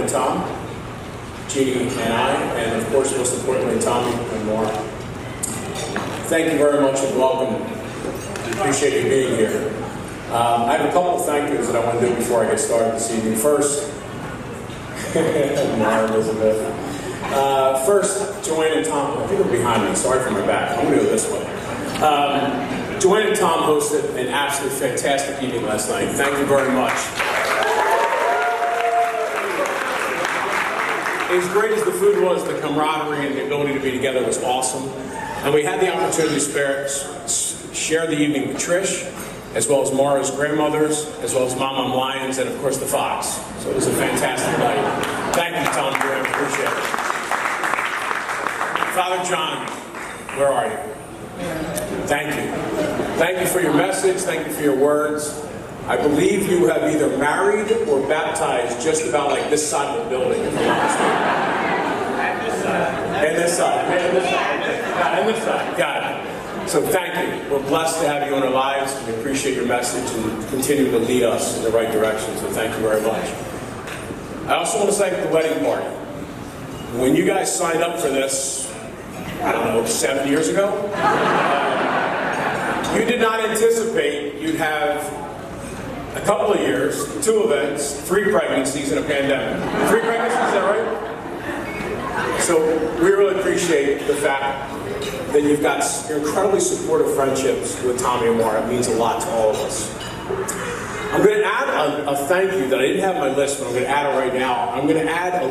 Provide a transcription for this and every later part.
and Tom, Jeannie and I, and of course, most importantly, Tommy and Maura. Thank you very much and welcome. Appreciate you being here. I have a couple of thank yous that I want to do before I get started this evening. First, Maura, Elizabeth. First, Joanne and Tom. I think they're behind me. Sorry for my back. I'm going to go this way. Joanne and Tom hosted an absolutely fantastic evening last night. Thank you very much. As great as the food was, the camaraderie and the ability to be together was awesome. And we had the opportunity to share the evening with Trish, as well as Maura's grandmothers, as well as Mama Lyons, and of course the Fox. So it was a fantastic night. Thank you, Tom and Joanne. Appreciate it. Father John, where are you? Thank you. Thank you for your message. Thank you for your words. I believe you have either married or baptized just about like this side of the building, if I'm not mistaken. And this side. And this side. And this side. And this side. Got it. So thank you. We're blessed to have you in our lives. We appreciate your message and continue to lead us in the right direction. So thank you very much. I also want to thank the wedding party. When you guys signed up for this, I don't know, 7 years ago, you did not anticipate you'd have a couple of years, 2 events, 3 pregnancies, and a pandemic. 3 pregnancies, is that right? So we really appreciate the fact that you've got incredibly supportive friendships with Tommy and Maura. It means a lot to all of us. I'm going to add a thank you that I didn't have on my list, but I'm going to add it right now. I'm going to add a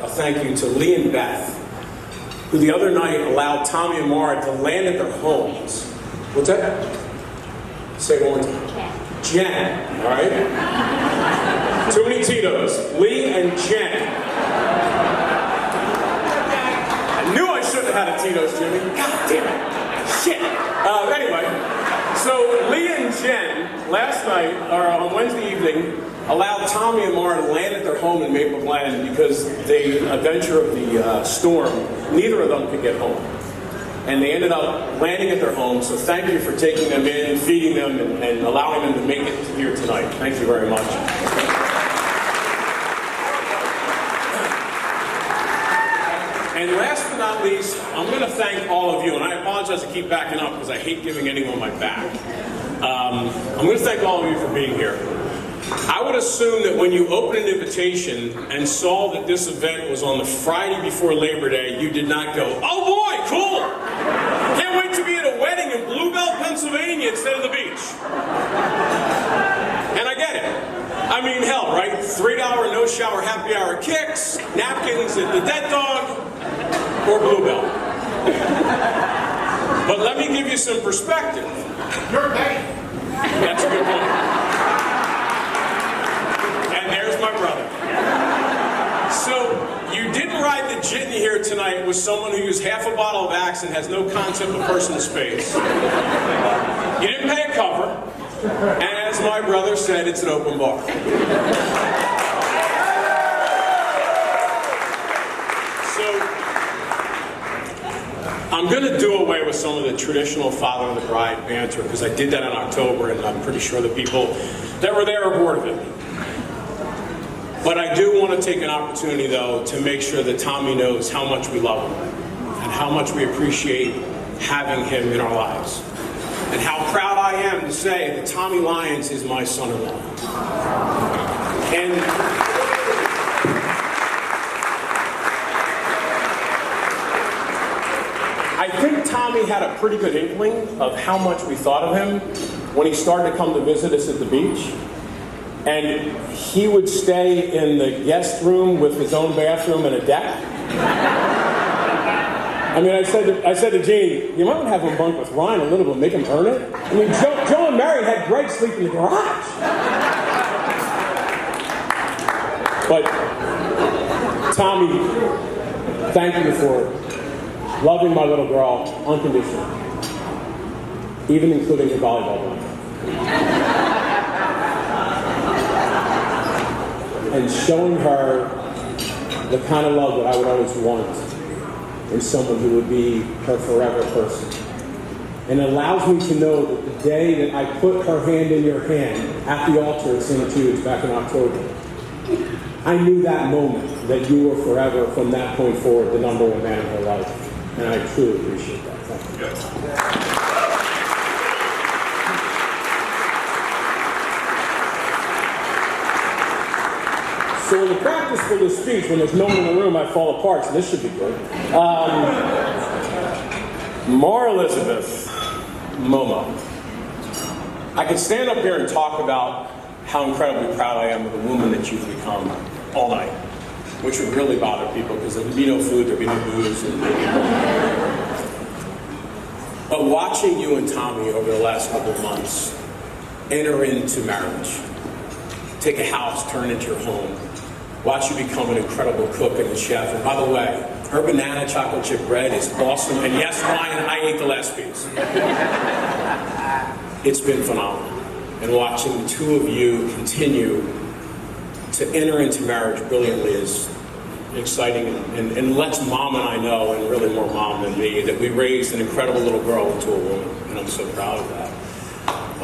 thank you to Lee and Beth, who the other night allowed Tommy and Maura to land at their homes. What's that? Say it one more time. Jen, all right? Too many Tito's. Lee and Jen. I knew I shouldn't have had a Tito's, Jimmy. God damn it. Shit. Anyway, so Lee and Jen, last night, or on Wednesday evening, allowed Tommy and Maura to land at their home in Maple Glen because the adventure of the storm, neither of them could get home. And they ended up landing at their home, so thank you for taking them in, feeding them, and allowing them to make it here tonight. Thank you very much. And last but not least, I'm going to thank all of you, and I apologize to keep backing up because I hate giving anyone my back. I'm going to thank all of you for being here. I would assume that when you opened an invitation and saw that this event was on the Friday before Labor Day, you did not go, "Oh boy, cool! Can't wait to be at a wedding in Bluebell, Pennsylvania instead of the beach." And I get it. I mean, hell, right? $3 no shower happy hour kicks, napkins at the Dead Dog, or Bluebell. But let me give you some perspective. You're gay. That's a good point. There's my brother. So, you didn't ride the jitney here tonight with someone who used half a bottle of Axe and has no concept of personal space. You didn't pay a cover. And as my brother said, it's an open bar. So, I'm going to do away with some of the traditional father and the bride banter because I did that in October and I'm pretty sure the people that were there are bored of it. But I do want to take an opportunity, though, to make sure that Tommy knows how much we love him and how much we appreciate having him in our lives. And how proud I am to say that Tommy Lyons is my son-in-law. And I think Tommy had a pretty good inkling of how much we thought of him when he started to come to visit us at the beach. And he would stay in the guest room with his own bathroom and a deck. I mean, I said to Jeannie, you might want to have him bunk with Ryan a little bit, make him earn it. I mean, Joe and Mary had Greg sleep in the garage. But, Tommy, thank you for loving my little girl unconditionally, even including the volleyball blanket. And showing her the kind of love that I would always want in someone who would be her forever person. And it allows me to know that the day that I put her hand in your hand at the altar at St. Jude's back in October, I knew that moment that you were forever, from that point forward, the number one man in her life. And I truly appreciate that. Thank you. So in the practice for this speech, when there's no one in the room, I fall apart, so this should be good. Mar Elizabeth Momo. I could stand up here and talk about how incredibly proud I am of the woman that you've become all night, which would really bother people because there'd be no food, there'd be no booze. But watching you and Tommy over the last couple of months enter into marriage, take a house, turn it into your home, watch you become an incredible cook and a chef. And by the way, her banana chocolate chip bread is awesome. And yes, Ryan, I ate the last piece. It's been phenomenal. And watching the two of you continue to enter into marriage brilliantly is exciting, and lets Mom and I know, and really more Mom than me, that we raised an incredible little girl into a woman. And I'm so proud of that.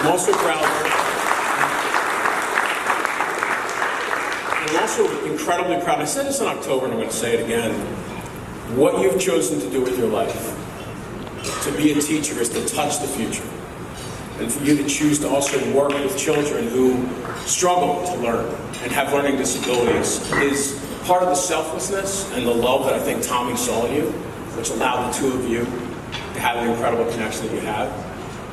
I'm also proud I'm also incredibly proud. I said this in October, and I'm going to say it again. What you've chosen to do with your life, to be a teacher, is to touch the future. And for you to choose to also work with children who struggle to learn and have learning disabilities is part of the selflessness and the love that I think Tommy saw in you, which allowed the two of you to have the incredible connection that you have.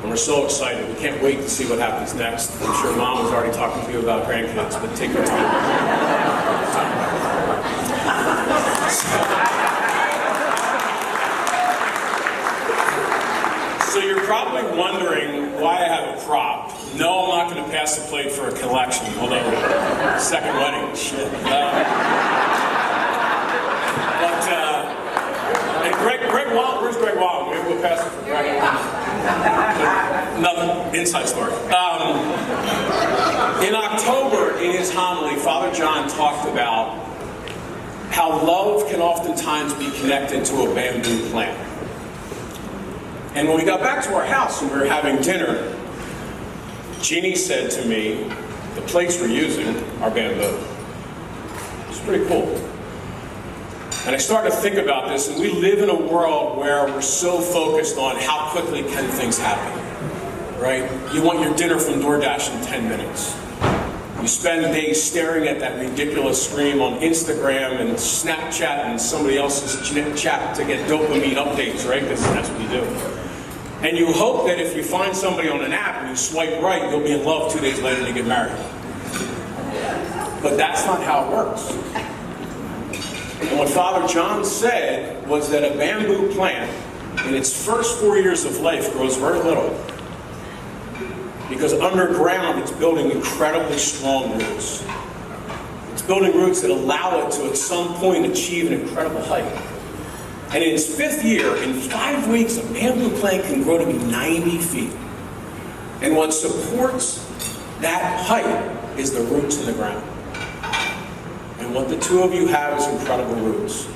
And we're so excited. We can't wait to see what happens next. I'm sure Mom was already talking to you about grandkids, but take your time. So you're probably wondering why I have a prop. No, I'm not going to pass the plate for a collection, although second wedding, shit. And Greg Wall, where's Greg Wall? Maybe we'll pass it for Greg. Another inside story. In October, in his homily, Father John talked about how love can oftentimes be connected to a bamboo plant. And when we got back to our house and we were having dinner, Jeannie said to me, the plates we're using are bamboo. It's pretty cool. And I started to think about this, and we live in a world where we're so focused on how quickly can things happen, right? You want your dinner from DoorDash in 10 minutes. You spend days staring at that ridiculous screen on Instagram and Snapchat and somebody else's chat to get dopamine updates, right? Because that's what you do. And you hope that if you find somebody on an app and you swipe right, you'll be in love 2 days later and you get married. But that's not how it works. And what Father John said was that a bamboo plant, in its first 4 years of life, grows very little. Because underground, it's building incredibly strong roots. It's building roots that allow it to, at some point, achieve an incredible height. And in its 5th year, in 5 weeks, a bamboo plant can grow to be 90 feet. And what supports that height is the roots in the ground. And what the two of you have is incredible roots.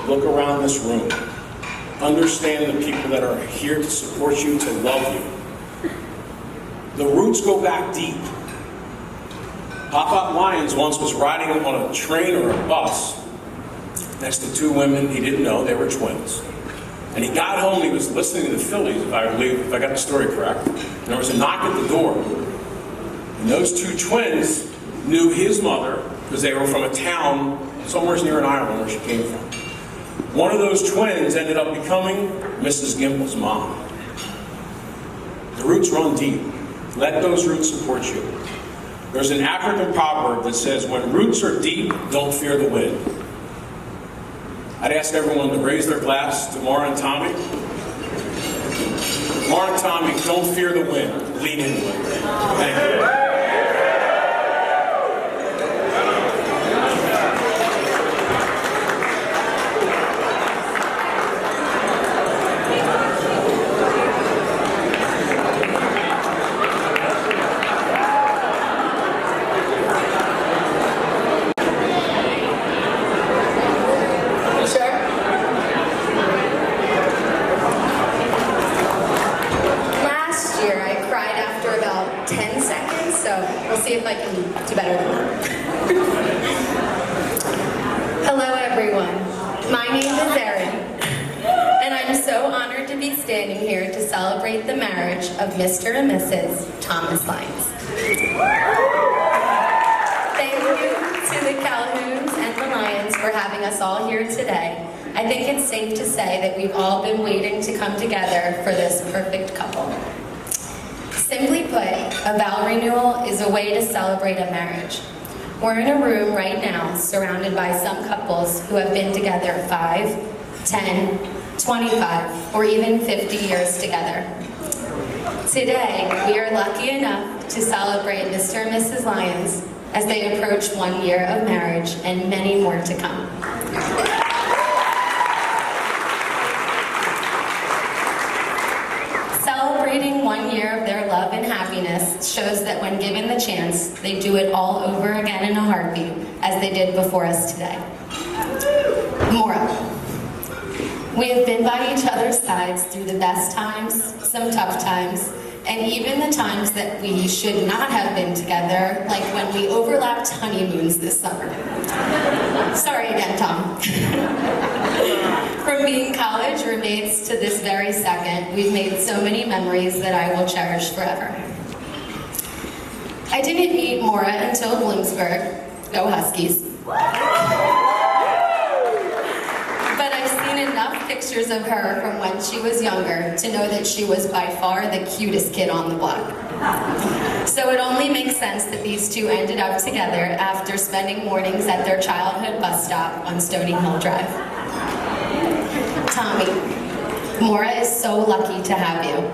Look around this room. Understand the people that are here to support you, to love you. The roots go back deep. Pop-Up Lyons once was riding on a train or a bus next to two women he didn't know. They were twins. And he got home, he was listening to the Phillies, if I got the story correct. And there was a knock at the door. And those two twins knew his mother because they were from a town somewhere near in Ireland where she came from. One of those twins ended up becoming Mrs. Gimbel's mom. The roots run deep. Let those roots support you. There's an African proverb that says, when roots are deep, don't fear the wind. I'd ask everyone to raise their glass to Mara and Tommy. Mara and Tommy, don't fear the wind. Lean into it. Thank you. We'll see if I can do better than that. everyone. My name is Erin, and I'm so honored to be standing here to celebrate the marriage of Mr. and Mrs. Thomas Lyons. Thank you to the Calhouns and the Lyons for having us all here today. I think it's safe to say that we've all been waiting to come together for this perfect couple. Simply put, a vow renewal is a way to celebrate a marriage. We're in a room right now surrounded by some couples who have been together 5, 10, 25, or even 50 years together. Today, we are lucky enough to celebrate Mr. and Mrs. Lyons as they approach 1 year of marriage and many more to come. Celebrating 1 year of their love and happiness shows that when given the chance, they do it all over again in a heartbeat, as they did before us today. Moral. We have been by each other's sides through the best times, some tough times, and even the times that we should not have been together, like when we overlapped honeymoons this summer. Sorry again, Tom. From being college roommates to this very second, we've made so many memories that I will cherish forever. I didn't meet Maura until Bloomsburg. Go Huskies. But I've seen enough pictures of her from when she was younger to know that she was by far the cutest kid on the block. So it only makes sense that these two ended up together after spending mornings at their childhood bus stop on Stony Hill Drive. Tommy, Maura is so lucky to have you.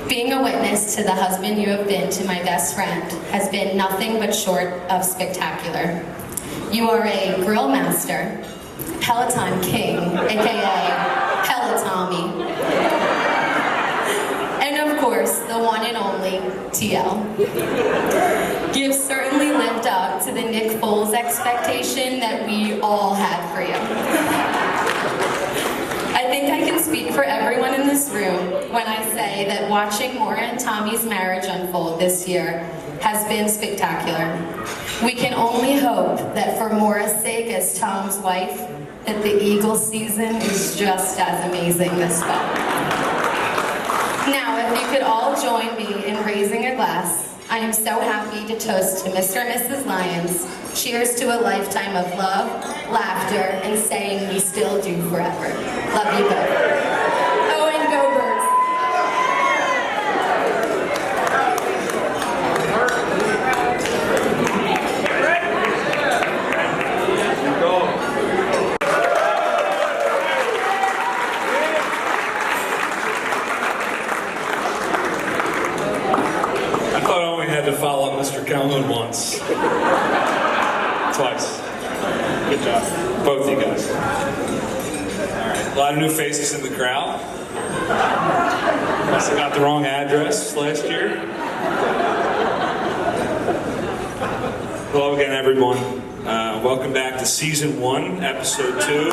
Being a witness to the husband you have been to my best friend has been nothing but short of spectacular. You are a grill master, Peloton King, aka Pelotommy, and of course, the one and only TL. You've certainly lived up to the Nick Foles expectation that we all had for you. I think I can speak for everyone in this room when I say that watching Maura and Tommy's marriage unfold this year has been spectacular. We can only hope that for Maura's sake as Tom's wife, that the Eagles season is just as amazing this fall. Now, if you could all join me in raising a glass, I am so happy to toast to Mr. and Mrs. Lyons. Cheers to a lifetime of love, laughter, and saying we still do forever. Love you both. Oh, and go Birds. I thought I only had to follow Mr. Calhoun once. Twice. Good job. Both of you guys. All right. A lot of new faces in the crowd. Must have got the wrong address last year. Hello again, everyone. Welcome back to Season 1, Episode 2.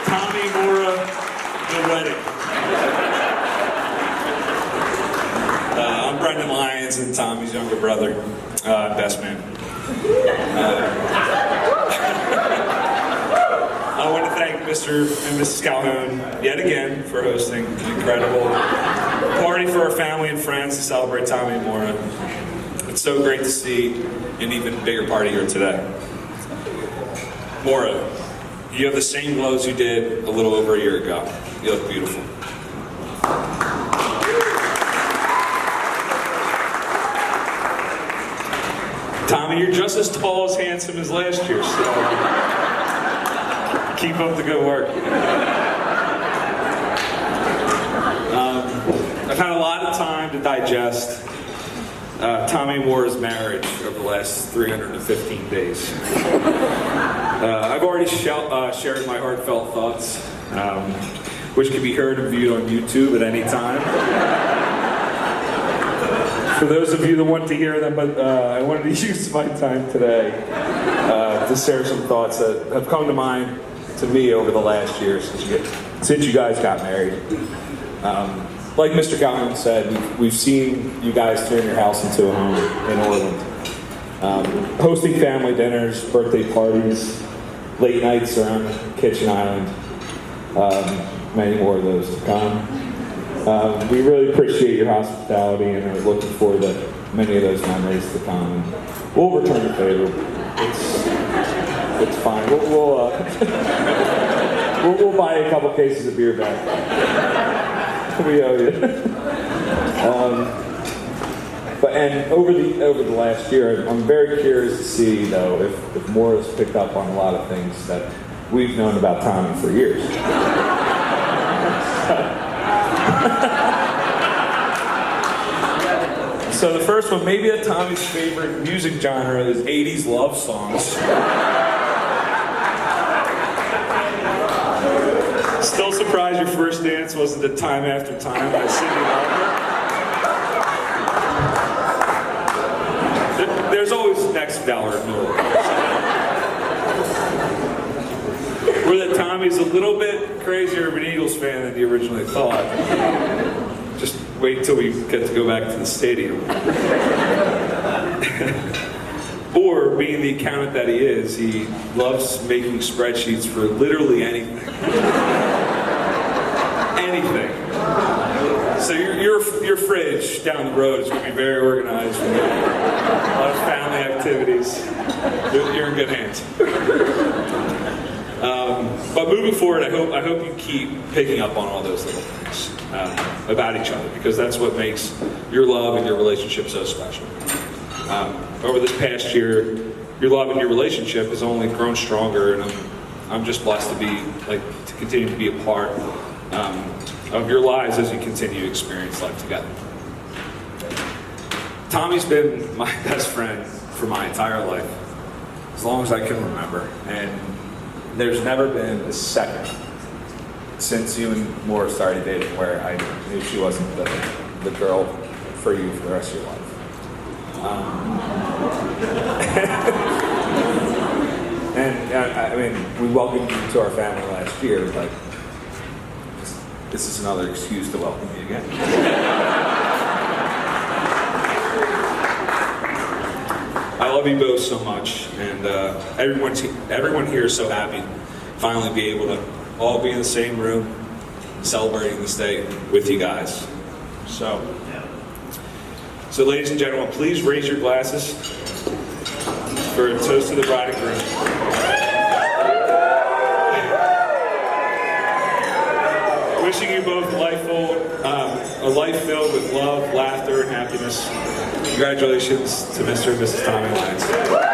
Tommy, Maura, the wedding. I'm Brendan Lyons and Tommy's younger brother, best man. I want to thank Mr. and Mrs. Calhoun yet again for hosting an incredible party for our family and friends to celebrate Tommy and Maura. It's so great to see an even bigger party here today. Maura, you have the same glow as you did a little over a year ago. You look beautiful. Tommy, you're just as tall as handsome as last year, so keep up the good work. I've had a lot of time to digest Tommy and Maura's marriage over the last 315 days. I've already shared my heartfelt thoughts, which can be heard and viewed on YouTube at any time. For those of you that want to hear them, but I wanted to use my time today to share some thoughts that have come to mind to me over the last year since you guys got married. Like Mr. Calhoun said, we've seen you guys turn your house into a home in Orland. hosting family dinners, birthday parties, late nights around the kitchen island. Many more of those to come. We really appreciate your hospitality and are looking forward to many of those memories to come. We'll return the favor. It's fine. We'll buy a couple cases of beer back. We owe you. And over the last year, I'm very curious to see though if more has picked up on a lot of things that we've known about Tommy for years. So the first one, maybe that Tommy's favorite music genre is 80s love songs. Still surprised your first dance wasn't the Time After Time by Cyndi Lauper. There's always next dollar move. Or that Tommy's a little bit crazier of an Eagles fan than you originally thought. Just wait till we get to go back to the stadium. Or, being the accountant that he is, he loves making spreadsheets for literally anything. Anything. So your fridge down the road is going to be very organized with a lot of family activities. You're in good hands. But moving forward, I hope you keep picking up on all those little things about each other, because that's what makes your love and your relationship so special. Over this past year, your love and your relationship has only grown stronger, and I'm just blessed to continue to be a part of your lives as you continue to experience life together. Tommy's been my best friend for my entire life, as long as I can remember, and there's never been a second since you and Maura started dating where I knew she wasn't the girl for you for the rest of your life. I mean, we welcomed you to our family last year, but this is another excuse to welcome you again. I love you both so much, and everyone here is so happy to finally be able to all be in the same room celebrating this day with you guys. So ladies and gentlemen, please raise your glasses for a toast to the bride and groom. Wishing you both a life filled with love, laughter, and happiness. Congratulations to Mr. and Mrs. Tommy Lyons.